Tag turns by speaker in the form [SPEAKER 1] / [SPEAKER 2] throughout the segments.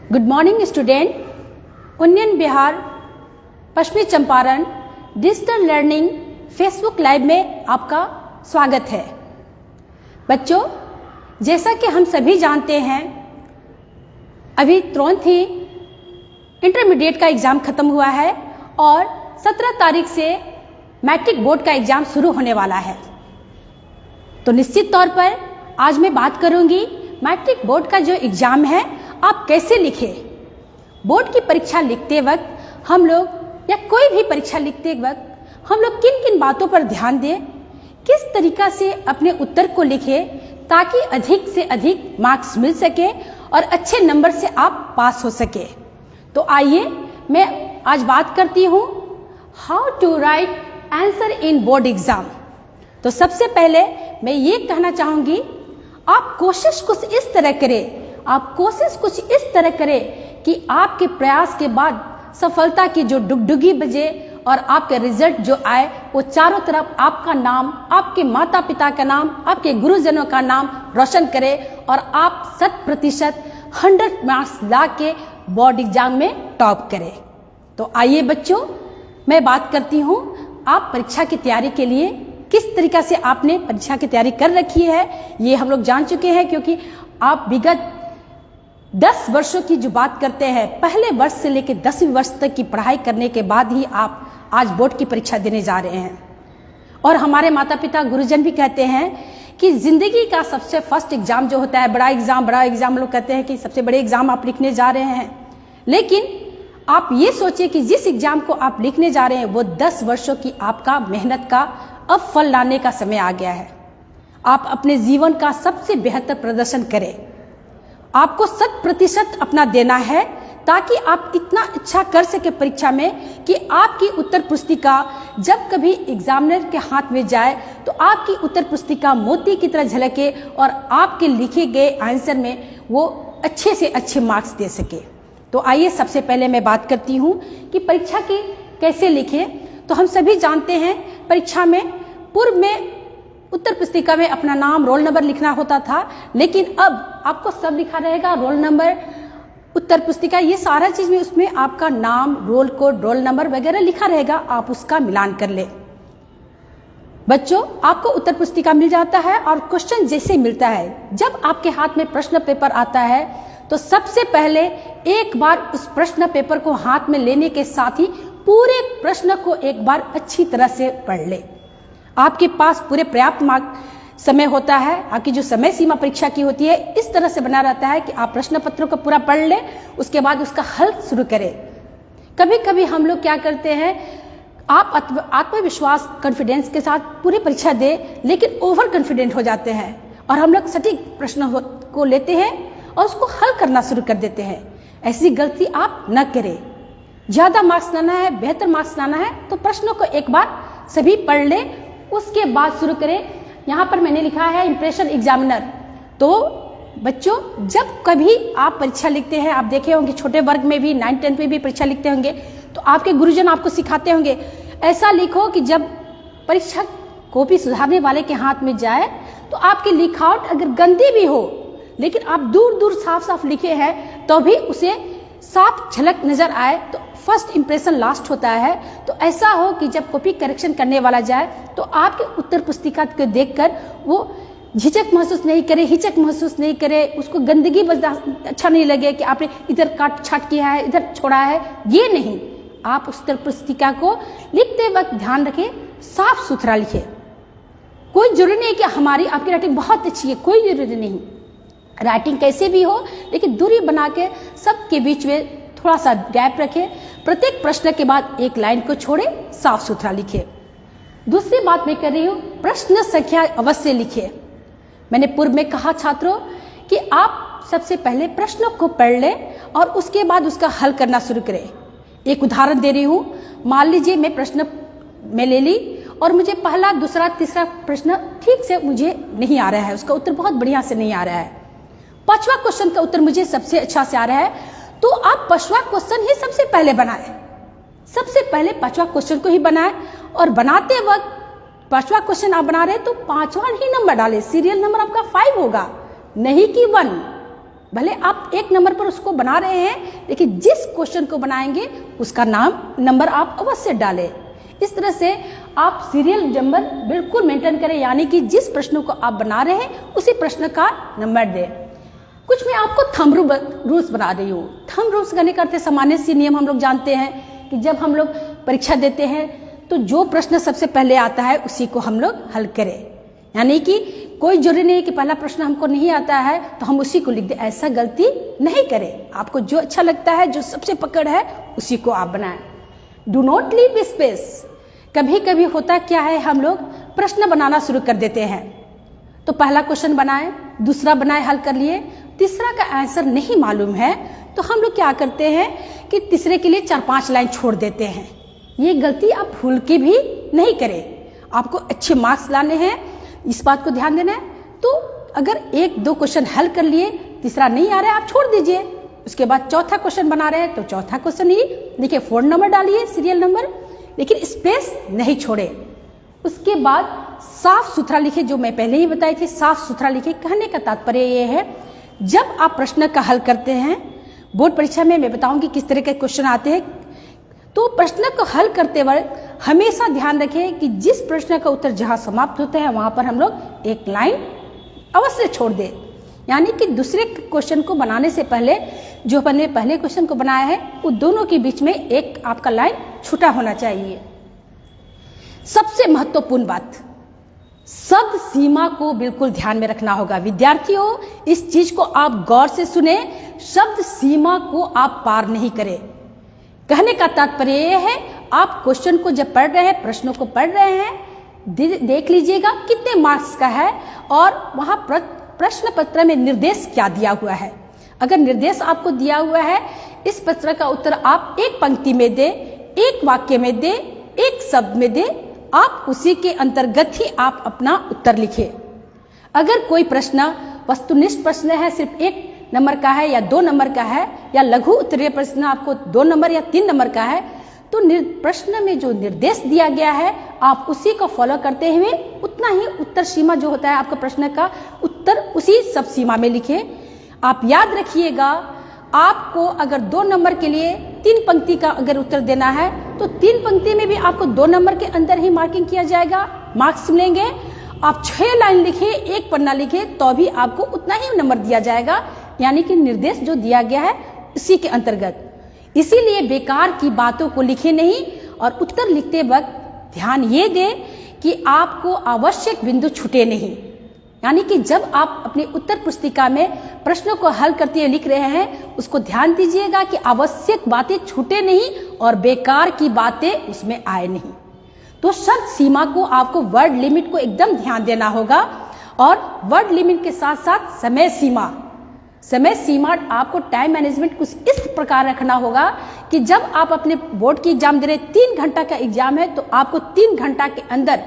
[SPEAKER 1] Good morning student. उन्नयन बिहार पश्चिमी Champaran digital learning Facebook live में आपका स्वागत है। बच्चों, जैसा कि हम सभी जानते हैं, अभी तुरंत ही इंटरमीडिएट का एग्ज़ाम ख़त्म हुआ है और 17 तारीख से मैट्रिक बोर्ड का एग्ज़ाम शुरू होने वाला है। तो निश्चित तौर पर आज मैं बात करूंगी मैट्रिक बोर्ड का जो एग्ज़ाम है आप कैसे लिखें। बोर्ड की परीक्षा लिखते वक्त हम लोग या कोई भी परीक्षा लिखते वक्त हम लोग किन किन बातों पर ध्यान दें, किस तरीका से अपने उत्तर को लिखें ताकि अधिक से अधिक मार्क्स मिल सके और अच्छे नंबर से आप पास हो सके। तो आइए मैं आज बात करती हूँ how to write answer in board exam. तो सबसे पहले मैं ये कहना चाहूँगी, आप कोशिश कुछ इस तरह करें कि आपके प्रयास के बाद सफलता की जो डुगडुगी बजे और आपके रिजल्ट जो आए वो चारों तरफ आपका नाम, आपके माता पिता का नाम, आपके गुरुजनों का नाम रोशन करे और आप 100% 100 मार्क्स ला के बोर्ड एग्जाम में टॉप करें। तो आइए बच्चों, मैं बात करती हूँ आप परीक्षा की तैयारी के लिए किस तरीका से आपने परीक्षा की तैयारी कर रखी है। ये हम लोग जान चुके हैं क्योंकि आप विगत 10 वर्षों की जो बात करते हैं, पहले वर्ष से लेकर 10वीं वर्ष तक की पढ़ाई करने के बाद ही आप आज बोर्ड की परीक्षा देने जा रहे हैं। और हमारे माता पिता गुरुजन भी कहते हैं कि जिंदगी का सबसे फर्स्ट एग्जाम जो होता है, बड़ा एग्जाम लोग कहते हैं कि सबसे बड़े एग्जाम आप लिखने जा रहे हैं। लेकिन आप ये सोचिए कि जिस एग्जाम को आप लिखने जा रहे हैं वो 10 वर्षों की आपका मेहनत का अब फल लाने का समय आ गया है। आप अपने जीवन का सबसे बेहतर प्रदर्शन करें। आपको 100% अपना देना है ताकि आप इतना अच्छा कर सके परीक्षा में कि आपकी उत्तर पुस्तिका जब कभी एग्जामिनर के हाथ में जाए तो आपकी उत्तर पुस्तिका मोती की तरह झलके और आपके लिखे गए आंसर में वो अच्छे से अच्छे मार्क्स दे सके। तो आइए सबसे पहले मैं बात करती हूँ कि परीक्षा के कैसे लिखें। तो हम सभी जानते हैं परीक्षा में पूर्व में उत्तर पुस्तिका में अपना नाम, रोल नंबर लिखना होता था, लेकिन अब आपको सब लिखा रहेगा, रोल नंबर, उत्तर पुस्तिका, ये सारा चीज में उसमें आपका नाम, रोल कोड, रोल नंबर वगैरह लिखा रहेगा। आप उसका मिलान कर ले। बच्चों, आपको उत्तर पुस्तिका मिल जाता है और क्वेश्चन जैसे मिलता है, जब आपके हाथ में प्रश्न पेपर आता है तो सबसे पहले एक बार उस प्रश्न पेपर को हाथ में लेने के साथ ही पूरे प्रश्न को एक बार अच्छी तरह से पढ़ ले। आपके पास पूरे पर्याप्त समय होता है। आपकी जो समय सीमा परीक्षा की होती है इस तरह से बना रहता है कि आप प्रश्न पत्रों को पूरा पढ़ लें, उसके बाद उसका हल शुरू करें। कभी कभी हम लोग क्या करते हैं, आप आत्मविश्वास, कॉन्फिडेंस के साथ पूरी परीक्षा दे लेकिन ओवर कॉन्फिडेंट हो जाते हैं और हम लोग सटीक प्रश्न को लेते हैं और उसको हल करना शुरू कर देते हैं। ऐसी गलती आप न करें। ज्यादा मार्क्स लाना है, बेहतर मार्क्स लाना है तो प्रश्नों को एक बार सभी पढ़ ले, उसके बाद शुरू करें। यहाँ पर मैंने लिखा है इंप्रेशन एग्जामिनर। तो बच्चों, जब कभी आप परीक्षा लिखते हैं, आप देखे होंगे छोटे वर्ग में भी, 9th 10th में भी परीक्षा लिखते होंगे तो आपके गुरुजन आपको सिखाते होंगे ऐसा लिखो कि जब परीक्षा कॉपी सुधारने वाले के हाथ में जाए तो आपकी लिखावट अगर गंदी भी हो लेकिन आप दूर दूर साफ साफ लिखे हैं तो भी उसे साफ झलक नजर आए। तो फर्स्ट इंप्रेशन लास्ट होता है। तो ऐसा हो कि जब कॉपी करेक्शन करने वाला जाए तो आपके उत्तर पुस्तिका को देखकर वो हिचक महसूस नहीं करे, उसको गंदगी अच्छा नहीं लगे कि आपने इधर काट छाट किया है, इधर छोड़ा है। ये नहीं, आप उत्तर पुस्तिका को लिखते वक्त ध्यान रखें, साफ सुथरा लिखे। कोई जरूरी नहीं कि आपकी राइटिंग बहुत अच्छी है, कोई जरूरी नहीं। राइटिंग कैसे भी हो लेकिन दूरी बना के सबके बीच में थोड़ा सा गैप रखे। प्रत्येक प्रश्न के बाद एक लाइन को छोड़े, साफ सुथरा लिखे। दूसरी बात मैं कर रही हूँ, प्रश्न संख्या अवश्य लिखे। मैंने पूर्व में कहा छात्रों कि आप सबसे पहले प्रश्नों को पढ़ लें और उसके बाद उसका हल करना शुरू करें। एक उदाहरण दे रही हूँ। मान लीजिए मैं प्रश्न में ले ली और मुझे पहला, दूसरा, तीसरा प्रश्न ठीक से मुझे नहीं आ रहा है, उसका उत्तर बहुत बढ़िया से नहीं आ रहा है। 5वां क्वेश्चन का उत्तर मुझे सबसे अच्छा से आ रहा है, तो आप 5वां क्वेश्चन ही सबसे पहले बनाएं। सबसे पहले 5वां क्वेश्चन को ही बनाएं और बनाते वक्त 5वां क्वेश्चन आप बना रहे तो 5वां ही नंबर डालें। सीरियल नंबर आपका 5 होगा, नहीं कि 1। भले आप 1 नंबर पर उसको बना रहे हैं, लेकिन जिस क्वेश्चन को बनाएंगे उसका नंबर आप अवश्य डालें। इस तरह से आप सीरियल नंबर बिल्कुल मेंटेन करें, यानी कि जिस प्रश्न को आप बना रहे हैं उसी प्रश्न का नंबर दें। कुछ मैं आपको थंब रूल्स बना रही हूँ। थंब रूल्स करने का अर्थ सामान्य सी नियम हम लोग जानते हैं कि जब हम लोग परीक्षा देते हैं तो जो प्रश्न सबसे पहले आता है उसी को हम लोग हल करें, यानी कि कोई जरूरी नहीं कि पहला प्रश्न हमको नहीं आता है तो हम उसी को लिख दें, ऐसा गलती नहीं करें। आपको जो अच्छा लगता है, जो सबसे पकड़ है, उसी को आप बनाएं। Do not leave space. कभी कभी होता क्या है, हम लोग प्रश्न बनाना शुरू कर देते हैं, तो पहला क्वेश्चन बनाए, दूसरा बनाए, हल कर लिए, तीसरा का आंसर नहीं मालूम है तो हम लोग क्या करते हैं कि तीसरे के लिए 4-5 लाइन छोड़ देते हैं। ये गलती आप भूल के भी नहीं करें। आपको अच्छे मार्क्स लाने हैं, इस बात को ध्यान देना है। तो अगर 1-2 क्वेश्चन हल कर लिए, तीसरा नहीं आ रहा है, आप छोड़ दीजिए। उसके बाद चौथा क्वेश्चन बना रहे हैं तो चौथा क्वेश्चन ही देखिए 4 नंबर डालिए, सीरियल नंबर, लेकिन स्पेस नहीं छोड़े। उसके बाद साफ सुथरा लिखे, जो मैं पहले ही बताई थी, साफ सुथरा लिखे। कहने का तात्पर्य ये है, जब आप प्रश्न का हल करते हैं, बोर्ड परीक्षा में मैं बताऊंगी किस तरह के क्वेश्चन आते हैं, तो प्रश्न को हल करते वक्त हमेशा ध्यान रखें कि जिस प्रश्न का उत्तर जहां समाप्त होता है वहां पर हम लोग 1 लाइन अवश्य छोड़ दें, यानी कि दूसरे क्वेश्चन को बनाने से पहले जो हमने पहले क्वेश्चन को बनाया है वो दोनों के बीच में एक आपका लाइन छूटा होना चाहिए। सबसे महत्वपूर्ण बात, शब्द सीमा को बिल्कुल ध्यान में रखना होगा। विद्यार्थियों, इस चीज को आप गौर से सुने, शब्द सीमा को आप पार नहीं करें। कहने का तात्पर्य यह है, आप क्वेश्चन को जब पढ़ रहे हैं, प्रश्नों को पढ़ रहे हैं, देख लीजिएगा कितने मार्क्स का है और वहां प्रश्न पत्र में निर्देश क्या दिया हुआ है। अगर निर्देश आपको दिया हुआ है, इस प्रश्न का उत्तर आप 1 पंक्ति में दे, 1 वाक्य में दे, 1 शब्द में दे, आप उसी के अंतर्गत ही आप अपना उत्तर लिखे। अगर कोई प्रश्न वस्तुनिष्ठ प्रश्न है, सिर्फ 1 नंबर का है या 2 नंबर का है, या लघु उत्तरीय प्रश्न आपको 2 नंबर या 3 नंबर का है, तो प्रश्न में जो निर्देश दिया गया है आप उसी को फॉलो करते हुए उतना ही उत्तर सीमा जो होता है आपका प्रश्न का उत्तर उसी सब सीमा में लिखे। आप याद रखिएगा, आपको अगर 2 नंबर के लिए 3 पंक्ति का अगर उत्तर देना है तो 3 पंक्ति में भी आपको 2 नंबर के अंदर ही मार्किंग किया जाएगा, मार्क्स मिलेंगे। आप 6 लाइन लिखे, 1 पन्ना लिखे, तो भी आपको उतना ही नंबर दिया जाएगा, यानी कि निर्देश जो दिया गया है उसी के अंतर्गत। इसीलिए बेकार की बातों को लिखे नहीं, और उत्तर लिखते वक्त ध्यान ये दे कि आपको आवश्यक बिंदु छूटे नहीं, यानी कि जब आप अपनी उत्तर पुस्तिका में प्रश्नों को हल करते हुए लिख रहे हैं, उसको ध्यान दीजिएगा कि आवश्यक बातें छूटे नहीं और बेकार की बातें उसमें आए नहीं। तो शब्द सीमा को, आपको वर्ड लिमिट को एकदम ध्यान देना होगा, और वर्ड लिमिट के साथ साथ समय सीमा आपको टाइम मैनेजमेंट कुछ इस प्रकार रखना होगा कि जब आप अपने बोर्ड की एग्जाम दे रहे, 3 घंटा का एग्जाम है, तो आपको 3 घंटा के अंदर,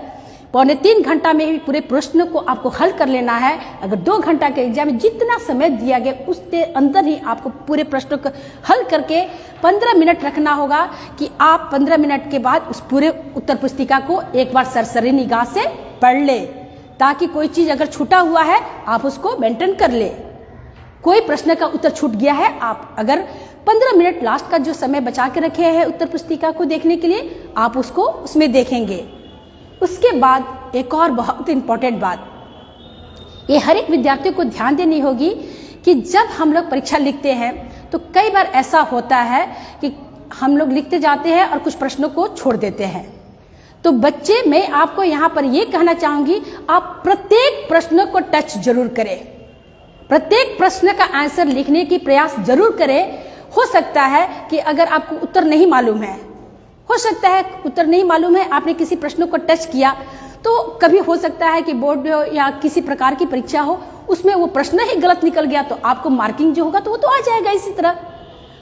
[SPEAKER 1] 2.25 घंटा में भी पूरे प्रश्न को आपको हल कर लेना है। अगर 2 घंटा के एग्जाम में जितना समय दिया गया उसके अंदर ही आपको पूरे प्रश्नों को हल करके 15 मिनट रखना होगा कि आप 15 मिनट के बाद उस पूरे उत्तर पुस्तिका को एक बार सरसरी निगाह से पढ़ ले, ताकि कोई चीज अगर छूटा हुआ है आप उसको मेंटेन कर ले। कोई प्रश्न का उत्तर छूट गया है, आप अगर 15 मिनट लास्ट का जो समय बचा के रखे हैं उत्तर पुस्तिका को देखने के लिए, आप उसको उसमें देखेंगे। उसके बाद एक और बहुत इंपॉर्टेंट बात, ये हर एक विद्यार्थियों को ध्यान देनी होगी कि जब हम लोग परीक्षा लिखते हैं तो कई बार ऐसा होता है कि हम लोग लिखते जाते हैं और कुछ प्रश्नों को छोड़ देते हैं। तो बच्चे, मैं आपको यहाँ पर ये कहना चाहूंगी, आप प्रत्येक प्रश्न को टच जरूर करें, प्रत्येक प्रश्न का आंसर लिखने की प्रयास जरूर करें। हो सकता है कि अगर आपको उत्तर नहीं मालूम है, आपने किसी प्रश्न को टच किया, तो कभी हो सकता है कि बोर्ड या किसी प्रकार की परीक्षा हो, उसमें वो प्रश्न ही गलत निकल गया, तो आपको मार्किंग जो होगा तो वो तो आ जाएगा इसी तरह।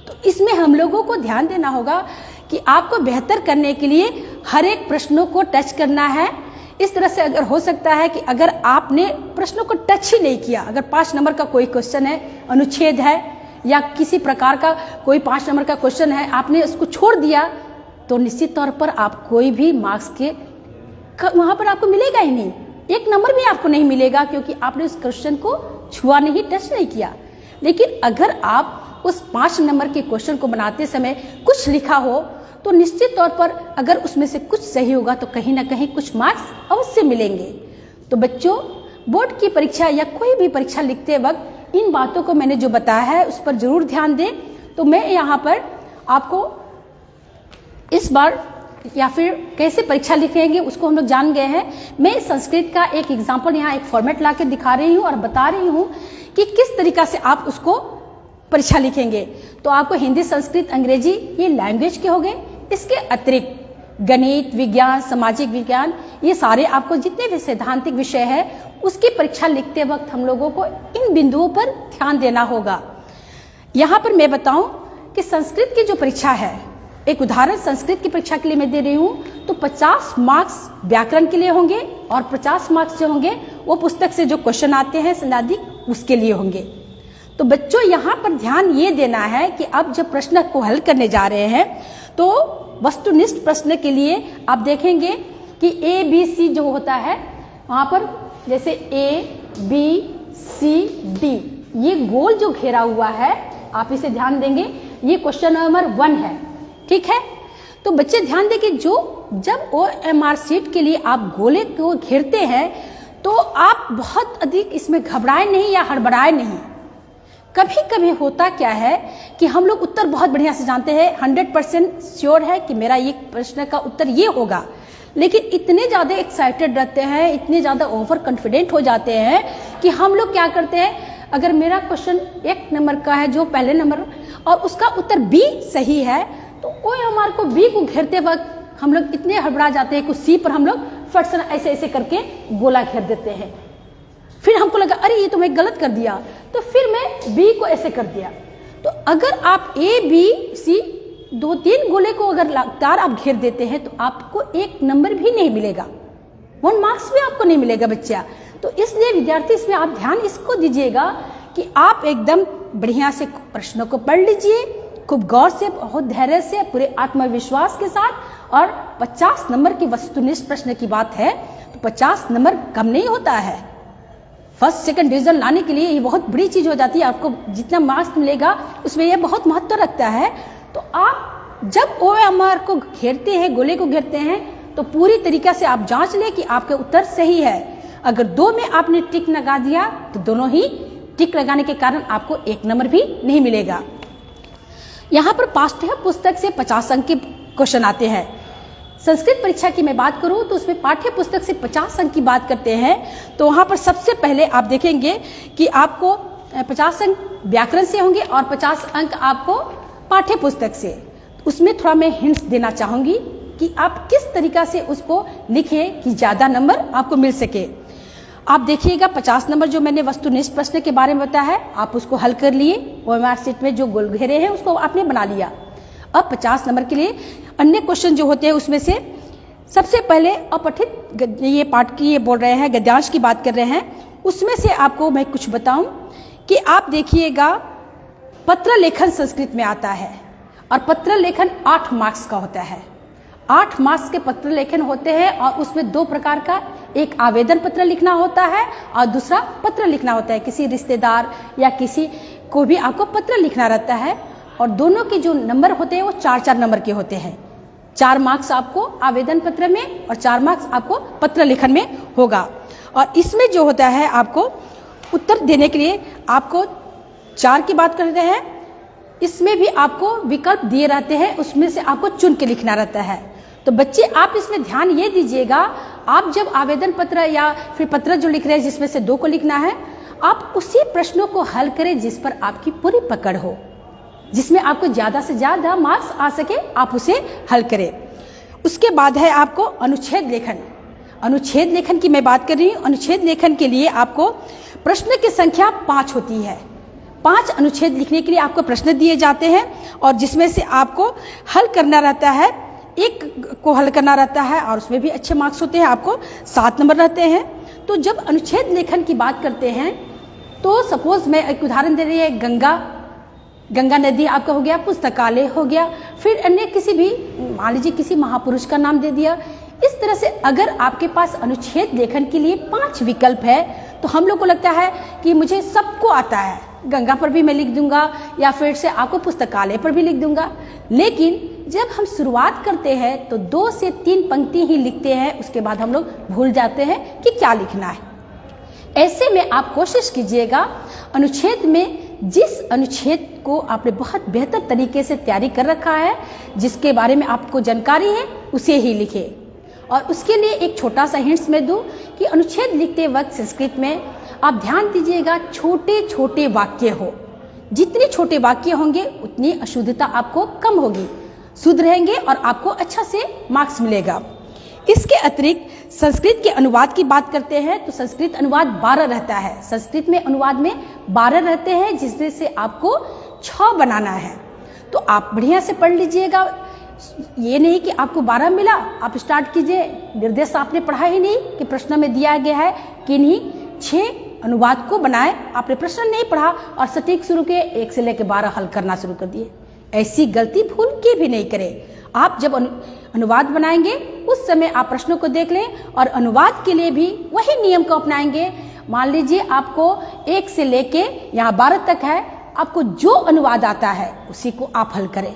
[SPEAKER 1] तो इसमें हम लोगों को ध्यान देना होगा कि आपको बेहतर करने के लिए हर एक प्रश्नों को टच करना है। इस तरह से अगर हो सकता है कि अगर आपने प्रश्नों को टच ही नहीं किया, अगर 5 नंबर का कोई क्वेश्चन है, अनुच्छेद है या किसी प्रकार का कोई 5 नंबर का क्वेश्चन है, आपने उसको छोड़ दिया, तो निश्चित तौर पर आप कोई भी मार्क्स के वहां पर आपको मिलेगा ही नहीं, 1 नंबर भी आपको नहीं मिलेगा, क्योंकि आपने उस क्वेश्चन को छुआ नहीं, टच नहीं किया। लेकिन अगर आप उस 5 नंबर के क्वेश्चन को बनाते समय कुछ लिखा हो तो निश्चित तौर पर अगर उसमें से कुछ सही होगा तो कहीं ना कहीं कुछ मार्क्स अवश्य मिलेंगे। तो बच्चों, बोर्ड की परीक्षा या कोई भी परीक्षा लिखते वक्त इन बातों को मैंने जो बताया है उस पर जरूर ध्यान दें। तो मैं यहाँ पर आपको इस बार या फिर कैसे परीक्षा लिखेंगे उसको हम लोग जान गए हैं। मैं संस्कृत का एक एग्जाम्पल यहाँ एक फॉर्मेट ला के दिखा रही हूँ और बता रही हूँ कि किस तरीका से आप उसको परीक्षा लिखेंगे। तो आपको हिंदी, संस्कृत, अंग्रेजी ये लैंग्वेज के हो गए। इसके अतिरिक्त गणित, विज्ञान, सामाजिक विज्ञान, ये सारे आपको जितने भी सैद्धांतिक विषय है उसकी परीक्षा लिखते वक्त हम लोगों को इन बिंदुओं पर ध्यान देना होगा। यहाँ पर मैं बताऊं कि संस्कृत की जो परीक्षा है, एक उदाहरण संस्कृत की परीक्षा के लिए मैं दे रही हूँ, तो 50 मार्क्स व्याकरण के लिए होंगे और 50 मार्क्स जो होंगे वो पुस्तक से जो क्वेश्चन आते हैं संवादिक उसके लिए होंगे। तो बच्चों, यहाँ पर ध्यान ये देना है कि अब जब प्रश्न को हल करने जा रहे हैं तो वस्तुनिष्ठ प्रश्न के लिए आप देखेंगे कि ए बी सी जो होता है वहां पर जैसे ए बी सी डी ये गोल जो घेरा हुआ है आप इसे ध्यान देंगे, ये क्वेश्चन नंबर 1 है। ठीक है, तो बच्चे ध्यान दें कि जब OMR शीट के लिए आप गोले को घेरते हैं तो आप बहुत अधिक इसमें घबराए नहीं या हड़बड़ाए नहीं। कभी कभी होता क्या है कि हम लोग उत्तर बहुत बढ़िया से जानते हैं, 100% श्योर है कि मेरा ये प्रश्न का उत्तर ये होगा, लेकिन इतने ज़्यादा एक्साइटेड रहते हैं, इतने ज़्यादा ओवर कॉन्फिडेंट हो जाते हैं कि हम लोग क्या करते हैं, अगर मेरा क्वेश्चन 1 नंबर का है जो पहले नंबर और उसका उत्तर बी सही है तो OMR को बी को घेरते वक्त हम लोग इतने हड़बड़ा जाते हैं कि सी पर हम लोग फट से ऐसे ऐसे करके गोला घेर देते हैं। फिर हमको लगा अरे ये तो मैं गलत कर दिया, तो फिर मैं बी को ऐसे कर दिया। तो अगर आप ए बी सी 2-3 गोले को अगर लगातार आप घेर देते हैं तो आपको 1 नंबर भी नहीं मिलेगा, 1 मार्क्स भी आपको नहीं मिलेगा बच्चा। तो इसलिए विद्यार्थी इसमें आप ध्यान इसको दीजिएगा कि आप एकदम बढ़िया से प्रश्नों को पढ़ लीजिए, खूब गौर से, बहुत धैर्य से, पूरे आत्मविश्वास के साथ। और 50 नंबर की वस्तुनिष्ठ प्रश्न की बात है तो 50 नंबर कम नहीं होता है। फर्स्ट सेकंड डिवीजन लाने के लिए ये बहुत बड़ी चीज हो जाती है। आपको जितना मार्क्स मिलेगा उसमें ये बहुत महत्व रखता है। तो आप जब OMR को घेरते हैं, गोले को घेरते हैं, तो पूरी तरीके से आप जांच लें कि आपके उत्तर सही है। अगर 2 में आपने टिक लगा दिया तो दोनों ही टिक लगाने के कारण आपको 1 नंबर भी नहीं मिलेगा। यहाँ पर पाठ्य पुस्तक से 50 अंक के क्वेश्चन आते हैं। संस्कृत परीक्षा की मैं बात करूं तो उसमें पाठ्य पुस्तक से 50 अंक की बात करते हैं। तो वहां पर सबसे पहले आप देखेंगे कि आपको 50 अंक व्याकरण से होंगे और 50 अंक आपको पाठ्य पुस्तक से। उसमें थोड़ा मैं हिंट्स देना चाहूंगी कि आप किस तरीका से उसको लिखें कि ज्यादा नंबर आपको मिल सके। आप देखिएगा 50 नंबर जो मैंने वस्तुनिष्ठ प्रश्न के बारे में बताया है, आप उसको हल कर लिए। OMR शीट में जो गोल घेरे हैं उसको आपने बना लिया। अब 50 नंबर के लिए अन्य क्वेश्चन जो होते हैं उसमें से सबसे पहले अपठित, ये पाठ की ये बोल रहे हैं, गद्यांश की बात कर रहे हैं, उसमें से आपको मैं कुछ बताऊं कि आप देखिएगा पत्र लेखन संस्कृत में आता है और पत्र लेखन 8 मार्क्स का होता है। 8 मार्क्स के पत्र लेखन होते हैं और उसमें 2 प्रकार का, एक आवेदन पत्र लिखना होता है और दूसरा पत्र लिखना होता है। किसी रिश्तेदार या किसी को भी आपको पत्र लिखना रहता है और दोनों के जो नंबर होते हैं वो 4-4 नंबर के होते हैं। 4 मार्क्स आपको आवेदन पत्र में और 4 मार्क्स आपको पत्र लेखन में होगा। और इसमें जो होता है आपको उत्तर देने के लिए आपको 4 की बात करते हैं, इसमें भी आपको विकल्प दिए रहते हैं, उसमें से आपको चुन के लिखना रहता है। तो बच्चे आप इसमें ध्यान ये दीजिएगा, आप जब आवेदन पत्र या फिर पत्र जो लिख रहे हैं जिसमें से 2 को लिखना है, आप उसी प्रश्नों को हल करें जिस पर आपकी पूरी पकड़ हो, जिसमें आपको ज्यादा से ज्यादा मार्क्स आ सके, आप उसे हल करें। उसके बाद है आपको अनुच्छेद लेखन। अनुच्छेद लेखन की मैं बात कर रही हूँ। अनुच्छेद लेखन के लिए आपको प्रश्न की संख्या 5 होती है। 5 अनुच्छेद लिखने के लिए आपको प्रश्न दिए जाते हैं और जिसमें से आपको हल करना रहता है, एक को हल करना रहता है और उसमें भी अच्छे मार्क्स होते हैं, आपको 7 नंबर रहते हैं। तो जब अनुच्छेद लेखन की बात करते हैं तो सपोज मैं एक उदाहरण दे रही है, गंगा नदी आपका हो गया, पुस्तकालय हो गया, फिर अन्य किसी भी, मान लीजिए किसी महापुरुष का नाम दे दिया। इस तरह से अगर आपके पास अनुच्छेद लेखन के लिए 5 विकल्प है तो हम लोग को लगता है कि मुझे सबको आता है, गंगा पर भी मैं लिख दूंगा या फिर से आपको पुस्तकालय पर भी लिख दूंगा। लेकिन जब हम शुरुआत करते हैं तो 2 से 3 पंक्ति ही लिखते हैं, उसके बाद हम लोग भूल जाते हैं कि क्या लिखना है। ऐसे में आप कोशिश कीजिएगा अनुच्छेद में जिस अनुच्छेद को आपने बहुत बेहतर तरीके से तैयारी कर रखा है, जिसके बारे में आपको जानकारी है, उसे ही लिखे। और उसके लिए एक छोटा सा हिंट्स मैं दूं कि अनुच्छेद लिखते वक्त संस्कृत में आप ध्यान दीजिएगा छोटे छोटे वाक्य हो। जितने छोटे वाक्य होंगे उतनी अशुद्धता आपको कम होगी, शुद्ध रहेंगे और आपको अच्छा से मार्क्स मिलेगा। इसके अतिरिक्त संस्कृत के अनुवाद की बात करते हैं तो संस्कृत अनुवाद 12 रहता है। संस्कृत में अनुवाद में 12 रहते हैं, जिसमें से आपको 6 बनाना है। तो आप बढ़िया से पढ़ लीजिएगा। ये नहीं कि आपको 12 मिला आप स्टार्ट कीजिए, निर्देश आपने पढ़ा ही नहीं कि प्रश्न में दिया गया है कि नहीं 6 अनुवाद को बनाए, आपने प्रश्न नहीं पढ़ा और सटीक शुरू किए, 1 से लेकर 12 हल करना शुरू कर दिए। ऐसी गलती भूल के भी नहीं करें। आप जब अनुवाद बनाएंगे उस समय आप प्रश्नों को देख लें और अनुवाद के लिए भी वही नियम को अपनाएंगे। मान लीजिए आपको 1 से लेके यहाँ 12 तक है, आपको जो अनुवाद आता है उसी को आप हल करें।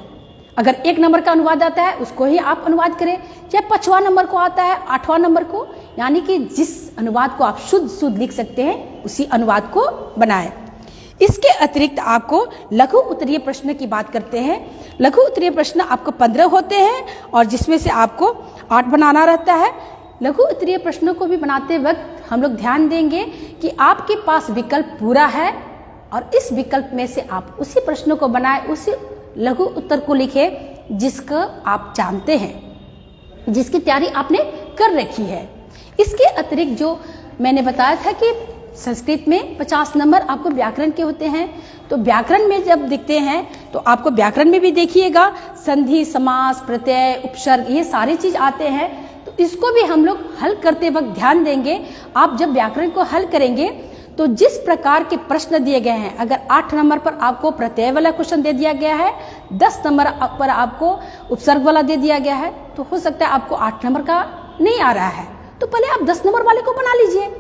[SPEAKER 1] अगर 1 नंबर का अनुवाद आता है उसको ही आप अनुवाद करें, चाहे 5वां नंबर को आता है 8वां नंबर को, यानी कि जिस अनुवाद को आप शुद्ध लिख सकते हैं उसी अनुवाद को बनाएं। इसके अतिरिक्त आपको लघु उत्तरीय प्रश्न की बात करते हैं। लघु उत्तरीय प्रश्न आपको 15 होते हैं और जिसमें से आपको 8 बनाना रहता है। लघु उत्तरीय प्रश्नों को भी बनाते वक्त हम लोग ध्यान देंगे कि आपके पास विकल्प पूरा है और इस विकल्प में से आप उसी प्रश्नों को बनाए, उसी लघु उत्तर को लिखे जिसका आप जानते हैं, जिसकी तैयारी आपने कर रखी है। इसके अतिरिक्त जो मैंने बताया था कि संस्कृत में 50 नंबर आपको व्याकरण के होते हैं, तो व्याकरण में जब दिखते हैं तो आपको व्याकरण में भी देखिएगा संधि, समास, प्रत्यय, उपसर्ग, ये सारी चीज आते हैं। तो इसको भी हम लोग हल करते वक्त ध्यान देंगे। आप जब व्याकरण को हल करेंगे तो जिस प्रकार के प्रश्न दिए गए हैं, अगर 8 नंबर पर आपको प्रत्यय वाला क्वेश्चन दे दिया गया है, 10 नंबर पर आपको उपसर्ग वाला दे दिया गया है, तो हो सकता है आपको 8 नंबर का नहीं आ रहा है, तो पहले आप 10 नंबर वाले को बना लीजिए।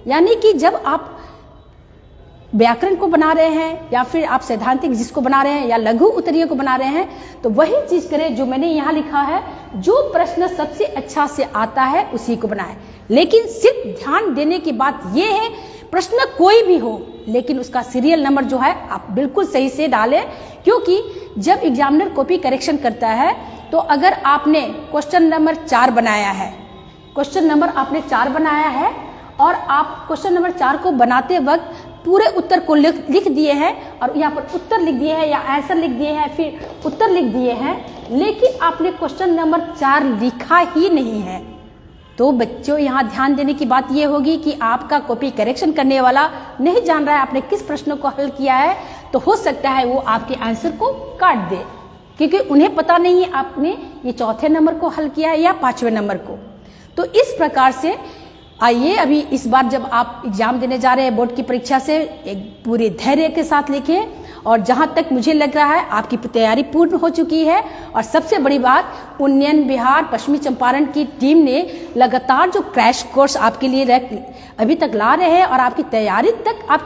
[SPEAKER 1] यानी कि जब आप व्याकरण को बना रहे हैं या फिर आप सैद्धांतिक जिसको बना रहे हैं या लघु उत्तरीय को बना रहे हैं, तो वही चीज करें जो मैंने यहाँ लिखा है। जो प्रश्न सबसे अच्छा से आता है उसी को बनाएं। लेकिन सिर्फ ध्यान देने की बात यह है, प्रश्न कोई भी हो लेकिन उसका सीरियल नंबर जो है आप बिल्कुल सही से डालें, क्योंकि जब एग्जामिनर कॉपी करेक्शन करता है तो अगर आपने क्वेश्चन नंबर 4 बनाया है, क्वेश्चन नंबर आपने 4 बनाया है और आप क्वेश्चन नंबर 4 को बनाते वक्त पूरे उत्तर को लिख दिए हैं और यहाँ पर उत्तर लिख दिए हैं या आंसर लिख दिए हैं, फिर उत्तर लिख दिए हैं, लेकिन आपने क्वेश्चन नंबर 4 लिखा ही नहीं है, तो बच्चों यहाँ ध्यान देने की बात यह होगी कि आपका कॉपी करेक्शन करने वाला नहीं जान रहा है आपने किस प्रश्न को हल किया है, तो हो सकता है वो आपके आंसर को काट दे, क्योंकि उन्हें पता नहीं है आपने ये 4थे नंबर को हल किया है या 5वें नंबर को। तो इस प्रकार से आइए अभी इस बार जब आप एग्जाम देने जा रहे हैं बोर्ड की परीक्षा से, एक पूरे धैर्य के साथ लिखें। और जहां तक मुझे लग रहा है आपकी तैयारी पूर्ण हो चुकी है। और सबसे बड़ी बात, उन्नयन बिहार पश्चिमी चंपारण की टीम ने लगातार जो क्रैश कोर्स आपके लिए अभी तक ला रहे हैं और आपकी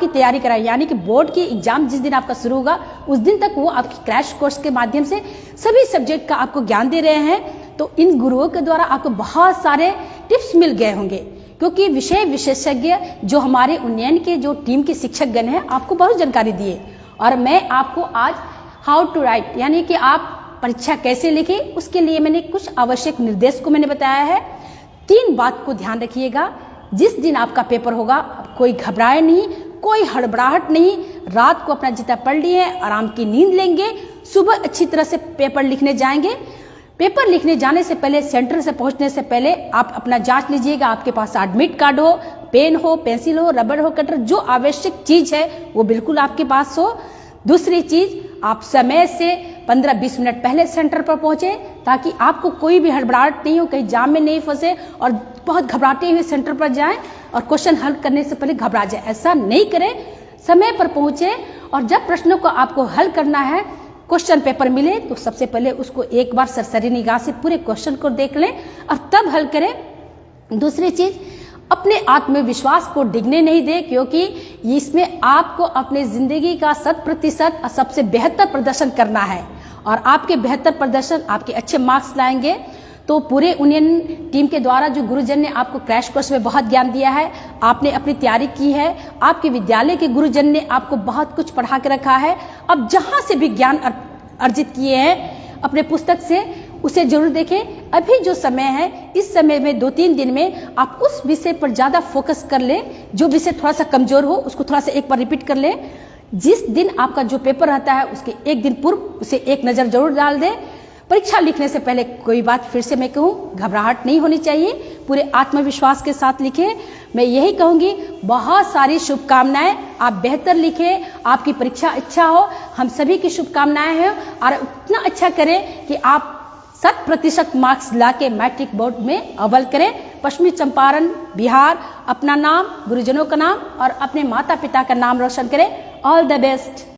[SPEAKER 1] तैयारी कराई, यानी कि बोर्ड की एग्जाम जिस दिन आपका शुरू होगा उस दिन तक वो आपकी क्रैश कोर्स के माध्यम से सभी सब्जेक्ट का आपको ज्ञान दे रहे हैं। तो इन गुरुओं के द्वारा आपको बहुत सारे टिप्स मिल गए होंगे, क्योंकि विषय विशेषज्ञ जो हमारे उन्नयन के जो टीम के शिक्षक गण हैं आपको बहुत जानकारी दिए। और मैं आपको आज हाउ टू राइट, यानी कि आप परीक्षा कैसे लिखें, उसके लिए मैंने कुछ आवश्यक निर्देश को मैंने बताया है। 3 बात को ध्यान रखिएगा। जिस दिन आपका पेपर होगा कोई घबराए नहीं, कोई हड़बड़ाहट नहीं, रात को अपना जितना पढ़ लिए आराम की नींद लेंगे, सुबह अच्छी तरह से पेपर लिखने जाएंगे। पेपर लिखने जाने से पहले, सेंटर से पहुंचने से पहले आप अपना जांच लीजिएगा, आपके पास एडमिट कार्ड हो, पेन हो, पेंसिल हो, रबड़ हो, कटर, जो आवश्यक चीज है वो बिल्कुल आपके पास हो। दूसरी चीज, आप समय से 15-20 मिनट पहले सेंटर पर पहुंचे ताकि आपको कोई भी हड़बड़ाहट नहीं हो, कहीं जाम में नहीं फंसे और बहुत घबराते हुए सेंटर पर जाएं और क्वेश्चन हल करने से पहले घबरा जाए। ऐसा नहीं करें, समय पर पहुंचे। और जब प्रश्नों को आपको हल करना है, क्वेश्चन पेपर मिले तो सबसे पहले उसको एक बार सरसरी निगाह से पूरे क्वेश्चन को देख लें और तब हल करें। दूसरी चीज, अपने आत्मविश्वास को डिगने नहीं दे, क्योंकि इसमें आपको अपने जिंदगी का 100% सबसे बेहतर प्रदर्शन करना है और आपके बेहतर प्रदर्शन आपके अच्छे मार्क्स लाएंगे। तो पूरे यूनियन टीम के द्वारा जो गुरुजन ने आपको क्रैश कोर्स में बहुत ज्ञान दिया है, आपने अपनी तैयारी की है, आपके विद्यालय के गुरुजन ने आपको बहुत कुछ पढ़ा के रखा है। अब जहां से भी ज्ञान अर्जित किए हैं अपने पुस्तक से, उसे जरूर देखें। अभी जो समय है, इस समय में 2-3 दिन में आप उस विषय पर ज्यादा फोकस कर लें। जो विषय थोड़ा सा कमजोर हो उसको थोड़ा सा एक बार रिपीट कर लें। जिस दिन आपका जो पेपर रहता है उसके एक दिन पूर्व उसे एक नजर जरूर डाल दें। परीक्षा लिखने से पहले कोई बात फिर से मैं कहूँ, घबराहट नहीं होनी चाहिए, पूरे आत्मविश्वास के साथ लिखें। मैं यही कहूंगी, बहुत सारी शुभकामनाएं, आप बेहतर लिखें, आपकी परीक्षा अच्छा हो, हम सभी की शुभकामनाएं हैं। और उतना अच्छा करें कि आप 100% मार्क्स लाके मैट्रिक बोर्ड में अव्वल करें। पश्चिमी चंपारण बिहार अपना नाम, गुरुजनों का नाम और अपने माता पिता का नाम रोशन करें। All the best.